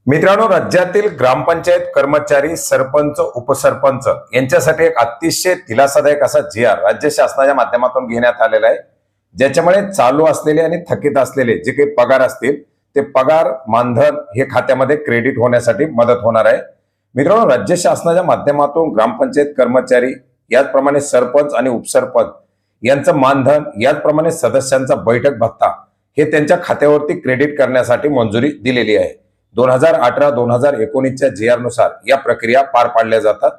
मित्रांनो, राज्यातील ग्रामपंचायत कर्मचारी, सरपंच, उपसरपंच यांच्यासाठी एक अतिशय दिलासादायक असा जी.आर. राज्य शासनाच्या माध्यमातून घेण्यात आलेला आहे, ज्याच्यामुळे चालू असलेले आणि थकीत असलेले जे काही पगार असतील ते पगार मानधन हे खात्यामध्ये क्रेडिट होण्यासाठी मदत होणार आहे. मित्रांनो, राज्य शासनाच्या माध्यमातून ग्रामपंचायत कर्मचारी, याचप्रमाणे सरपंच आणि उपसरपंच यांचं मानधन, याचप्रमाणे सदस्यांचा बैठक भत्ता हे त्यांच्या खात्यावरती क्रेडिट करण्यासाठी मंजुरी दिलेली आहे. 2018-2019च्या जी.आर. नुसार या प्रक्रिया पार पाडल्या जातात.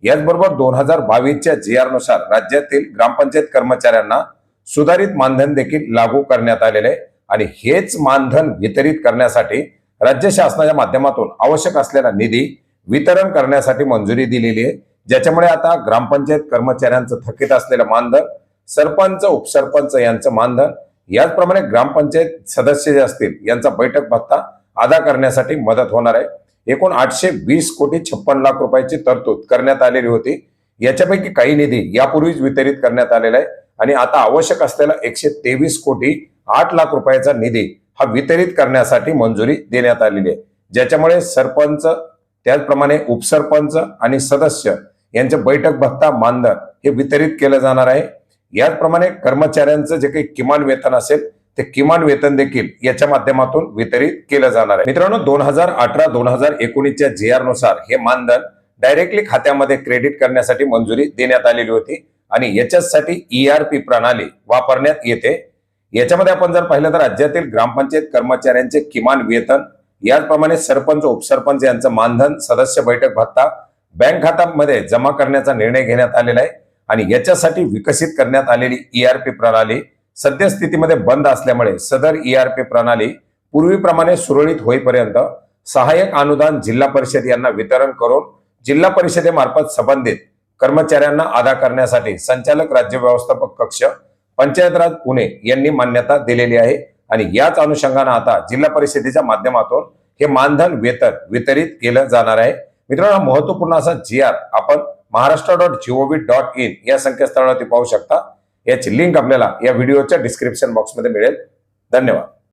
याचबरोबर 2022च्या जी.आर. नुसार राज्यातील ग्रामपंचायत कर्मचाऱ्यांना सुधारित मानधन देखील लागू करण्यात आलेले आहे आणि हेच मानधन वितरित करण्यासाठी राज्य शासनाच्या माध्यमातून आवश्यक असलेला निधी वितरण करण्यासाठी मंजुरी दिलेली आहे, ज्याच्यामुळे आता ग्रामपंचायत कर्मचाऱ्यांचं थकीत असलेलं मानधन, सरपंच, उपसरपंच यांचं मानधन, याचप्रमाणे ग्रामपंचायत सदस्य जे असतील यांचा बैठक भत्ता अदा करण्यासाठी मदत होणार आहे. एकूण 820,56,00,000 रुपयाची तरतूद करण्यात आलेली होती. याच्यापैकी काही निधी यापूर्वीच वितरित करण्यात आलेला आहे आणि आता आवश्यक असलेला 123,08,00,000 रुपयाचा निधी हा वितरित करण्यासाठी मंजुरी देण्यात आलेली आहे, ज्याच्यामुळे सरपंच, त्याचप्रमाणे उपसरपंच आणि सदस्य यांचे बैठक भत्ता, मानधन हे वितरित केलं जाणार आहे. याचप्रमाणे कर्मचाऱ्यांचं जे काही किमान वेतन असेल ते किमान वेतन देखील याच्या माध्यमातून वितरित केलं जाणार आहे. मित्रांनो, 2018-2019च्या जी.आर. नुसार हे मानधन डायरेक्टली खात्यामध्ये क्रेडिट करण्यासाठी मंजुरी देण्यात आलेली होती आणि याच्यासाठी ERP प्रणाली वापरण्यात येते. याच्यामध्ये आपण जर पाहिलं तर राज्यातील ग्रामपंचायत कर्मचाऱ्यांचे किमान वेतन, याचप्रमाणे सरपंच, उपसरपंच यांचं मानधन, सदस्य बैठक भत्ता बँक खात्यामध्ये जमा करण्याचा निर्णय घेण्यात आलेला आहे आणि याच्यासाठी विकसित करण्यात आलेली ERP प्रणाली सद्यस्थितीमध्ये बंद असल्यामुळे सदर ERP प्रणाली पूर्वीप्रमाणे सुरळीत होईपर्यंत सहाय्यक अनुदान जिल्हा परिषद यांना वितरण करून जिल्हा परिषदेमार्फत संबंधित कर्मचाऱ्यांना अदा करण्यासाठी संचालक राज्य व्यवस्थापक कक्ष, पंचायत राज पुणे यांनी मान्यता दिलेली आहे आणि याच अनुषंगाने आता जिल्हा परिषदेच्या माध्यमातून हे मानधन वेतन वितरित केलं जाणार आहे. मित्रांनो, महत्वपूर्ण असा जी.आर. आपण maharashtra.gov.in या संकेतस्थळावरती पाहू शकता. याची लिंक आपल्याला या व्हिडिओच्या डिस्क्रिप्शन बॉक्समध्ये मिळेल. धन्यवाद.